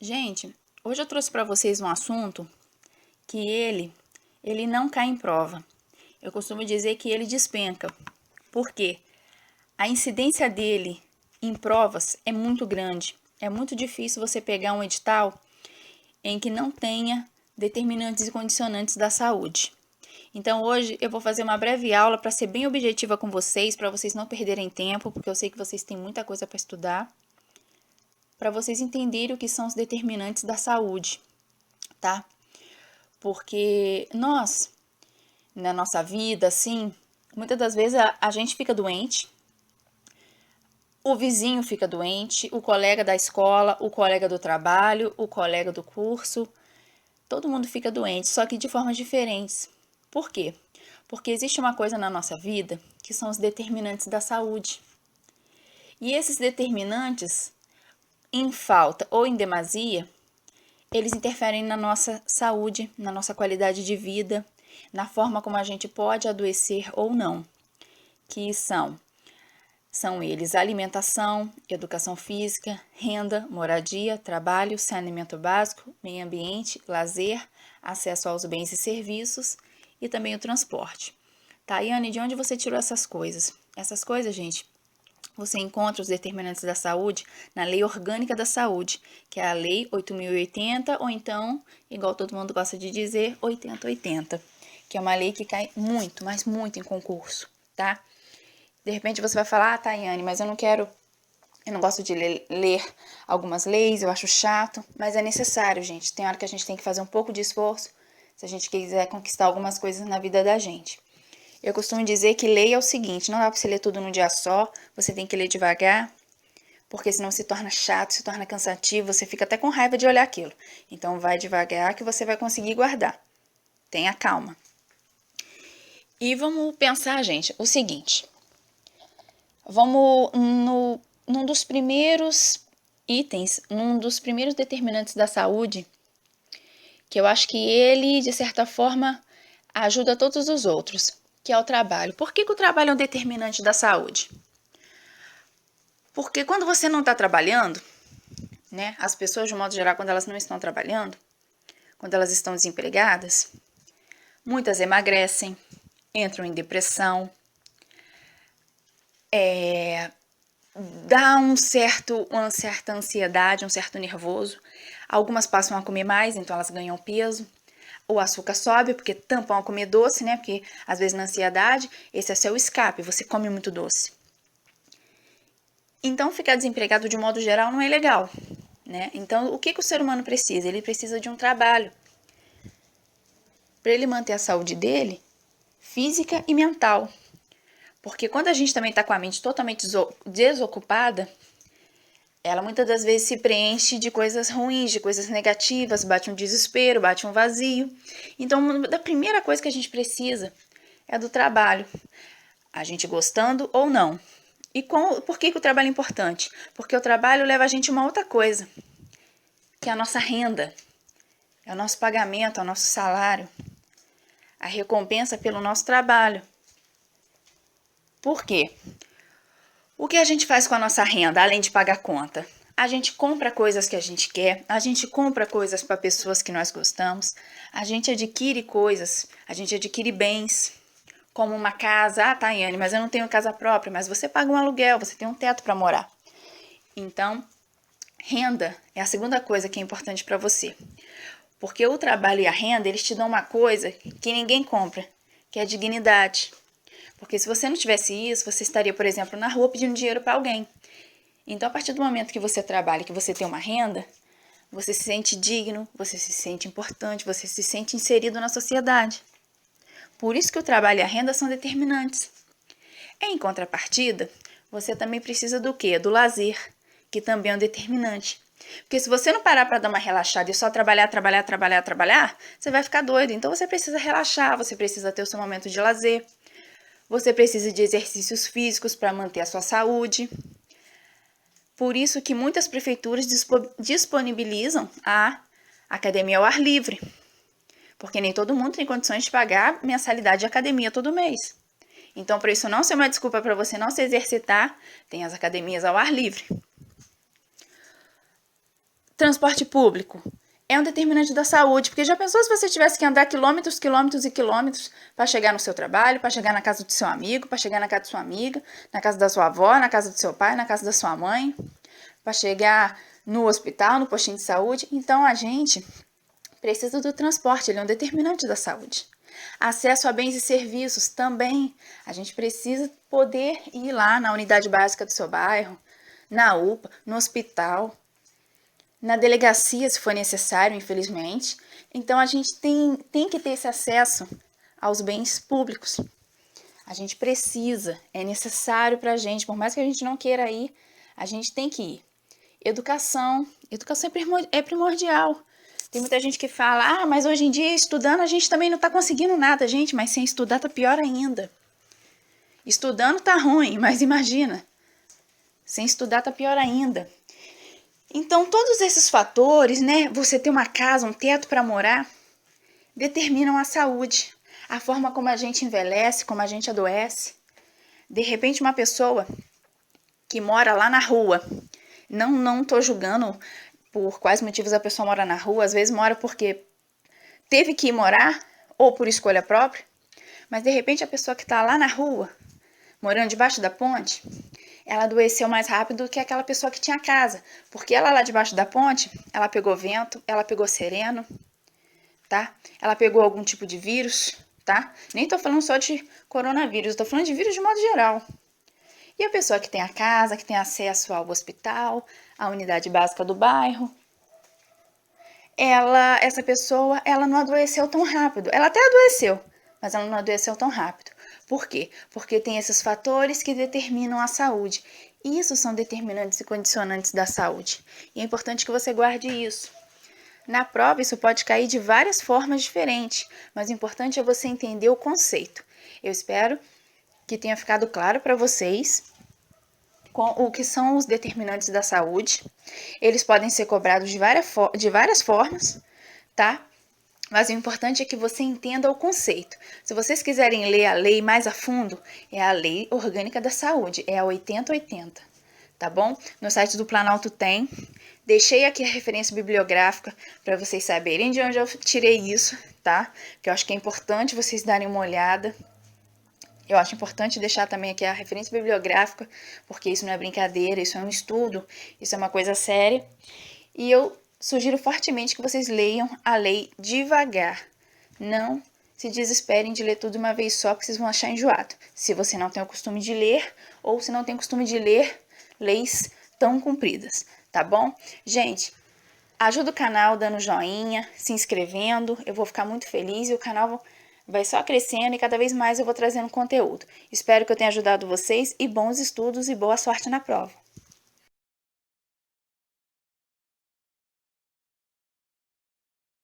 Gente, hoje eu trouxe para vocês um assunto que ele não cai em prova. Eu costumo dizer que ele despenca. Por quê? A incidência dele em provas é muito grande. É muito difícil você pegar um edital em que não tenha determinantes e condicionantes da saúde. Então hoje eu vou fazer uma breve aula para ser bem objetiva com vocês, para vocês não perderem tempo, porque eu sei que vocês têm muita coisa para estudar, para vocês entenderem o que são os determinantes da saúde, tá? Porque nós, na nossa vida, assim, muitas das vezes a gente fica doente, o vizinho fica doente, o colega da escola, o colega do trabalho, o colega do curso, todo mundo fica doente, só que de formas diferentes. Por quê? Porque existe uma coisa na nossa vida que são os determinantes da saúde. E esses determinantes, em falta ou em demasia, eles interferem na nossa saúde, na nossa qualidade de vida, na forma como a gente pode adoecer ou não, que são eles alimentação, educação física, renda, moradia, trabalho, saneamento básico, meio ambiente, lazer, acesso aos bens e serviços e também o transporte. Tayane, de onde você tirou essas coisas? Essas coisas, gente, você encontra os determinantes da saúde na Lei Orgânica da Saúde, que é a Lei 8.080, ou então, igual todo mundo gosta de dizer, 8080, que é uma lei que cai muito, mas muito em concurso, tá? De repente você vai falar, Tayane, mas eu não gosto de ler algumas leis, eu acho chato, mas é necessário, gente. Tem hora que a gente tem que fazer um pouco de esforço se a gente quiser conquistar algumas coisas na vida da gente. Eu costumo dizer que lei é o seguinte, não dá pra você ler tudo num dia só, você tem que ler devagar, porque senão se torna chato, se torna cansativo, você fica até com raiva de olhar aquilo. Então vai devagar que você vai conseguir guardar. Tenha calma. E vamos pensar, gente, o seguinte. Vamos num dos primeiros itens, num dos primeiros determinantes da saúde, que eu acho que ele, de certa forma, ajuda todos os outros, que é o trabalho. Por que o trabalho é um determinante da saúde? Porque quando você não está trabalhando, né, as pessoas, de um modo geral, quando elas não estão trabalhando, quando elas estão desempregadas, muitas emagrecem, entram em depressão, dá uma certa ansiedade, um certo nervoso. Algumas passam a comer mais, então elas ganham peso. O açúcar sobe, porque tampam a comer doce, né? Porque às vezes na ansiedade, esse é seu escape, você come muito doce. Então ficar desempregado de modo geral não é legal, né? Então o que o ser humano precisa? Ele precisa de um trabalho para ele manter a saúde dele, física e mental. Porque quando a gente também está com a mente totalmente desocupada, ela muitas das vezes se preenche de coisas ruins, de coisas negativas, bate um desespero, bate um vazio. Então, a primeira coisa que a gente precisa é do trabalho, a gente gostando ou não. E por que o trabalho é importante? Porque o trabalho leva a gente a uma outra coisa, que é a nossa renda, é o nosso pagamento, é o nosso salário, a recompensa pelo nosso trabalho. Por quê? O que a gente faz com a nossa renda, além de pagar conta? A gente compra coisas que a gente quer, a gente compra coisas para pessoas que nós gostamos, a gente adquire coisas, a gente adquire bens, como uma casa. Ah, Tayane, mas eu não tenho casa própria, mas você paga um aluguel, você tem um teto para morar. Então, renda é a segunda coisa que é importante para você. Porque o trabalho e a renda, eles te dão uma coisa que ninguém compra, que é a dignidade. Porque se você não tivesse isso, você estaria, por exemplo, na rua pedindo dinheiro para alguém. Então, a partir do momento que você trabalha, que você tem uma renda, você se sente digno, você se sente importante, você se sente inserido na sociedade. Por isso que o trabalho e a renda são determinantes. Em contrapartida, você também precisa do quê? Do lazer, que também é um determinante. Porque se você não parar para dar uma relaxada e só trabalhar, você vai ficar doido. Então você precisa relaxar, você precisa ter o seu momento de lazer. Você precisa de exercícios físicos para manter a sua saúde. Por isso que muitas prefeituras disponibilizam a academia ao ar livre. Porque nem todo mundo tem condições de pagar mensalidade de academia todo mês. Então, para isso não ser uma desculpa para você não se exercitar, tem as academias ao ar livre. transporte público é um determinante da saúde, porque já pensou se você tivesse que andar quilômetros, quilômetros e quilômetros para chegar no seu trabalho, para chegar na casa do seu amigo, para chegar na casa da sua amiga, na casa da sua avó, na casa do seu pai, na casa da sua mãe, para chegar no hospital, no postinho de saúde? Então a gente precisa do transporte, ele é um determinante da saúde. Acesso a bens e serviços também. A gente precisa poder ir lá na unidade básica do seu bairro, na UPA, no hospital, na delegacia, se for necessário, infelizmente. Então, a gente tem que ter esse acesso aos bens públicos. A gente precisa, é necessário para a gente, por mais que a gente não queira ir, a gente tem que ir. Educação é primordial. Tem muita gente que fala, mas hoje em dia, estudando, a gente também não está conseguindo nada. Gente, mas sem estudar tá pior ainda. Estudando tá ruim, mas imagina, sem estudar tá pior ainda. Então, todos esses fatores, né, você ter uma casa, um teto para morar, determinam a saúde, a forma como a gente envelhece, como a gente adoece. De repente, uma pessoa que mora lá na rua, não tô julgando por quais motivos a pessoa mora na rua, às vezes mora porque teve que ir morar, ou por escolha própria, mas de repente a pessoa que está lá na rua, morando debaixo da ponte, ela adoeceu mais rápido do que aquela pessoa que tinha casa, porque ela lá debaixo da ponte, ela pegou vento, ela pegou sereno, tá? Ela pegou algum tipo de vírus, tá? Nem tô falando só de coronavírus, tô falando de vírus de modo geral. E a pessoa que tem a casa, que tem acesso ao hospital, à unidade básica do bairro, essa pessoa, ela não adoeceu tão rápido. Ela até adoeceu, mas ela não adoeceu tão rápido. Por quê? Porque tem esses fatores que determinam a saúde. Isso são determinantes e condicionantes da saúde. E é importante que você guarde isso. Na prova, isso pode cair de várias formas diferentes, mas o importante é você entender o conceito. Eu espero que tenha ficado claro para vocês o que são os determinantes da saúde. Eles podem ser cobrados de várias formas, tá? Mas o importante é que você entenda o conceito. Se vocês quiserem ler a lei mais a fundo, é a Lei Orgânica da Saúde, é a 8080, tá bom? No site do Planalto tem. Deixei aqui a referência bibliográfica para vocês saberem de onde eu tirei isso, tá? Que eu acho que é importante vocês darem uma olhada. Eu acho importante deixar também aqui a referência bibliográfica, porque isso não é brincadeira, isso é um estudo, isso é uma coisa séria. E eu sugiro fortemente que vocês leiam a lei devagar. Não se desesperem de ler tudo de uma vez só, porque vocês vão achar enjoado. Se você não tem o costume de ler, ou se não tem o costume de ler leis tão compridas, tá bom? Gente, ajuda o canal dando joinha, se inscrevendo, eu vou ficar muito feliz e o canal vai só crescendo e cada vez mais eu vou trazendo conteúdo. Espero que eu tenha ajudado vocês e bons estudos e boa sorte na prova.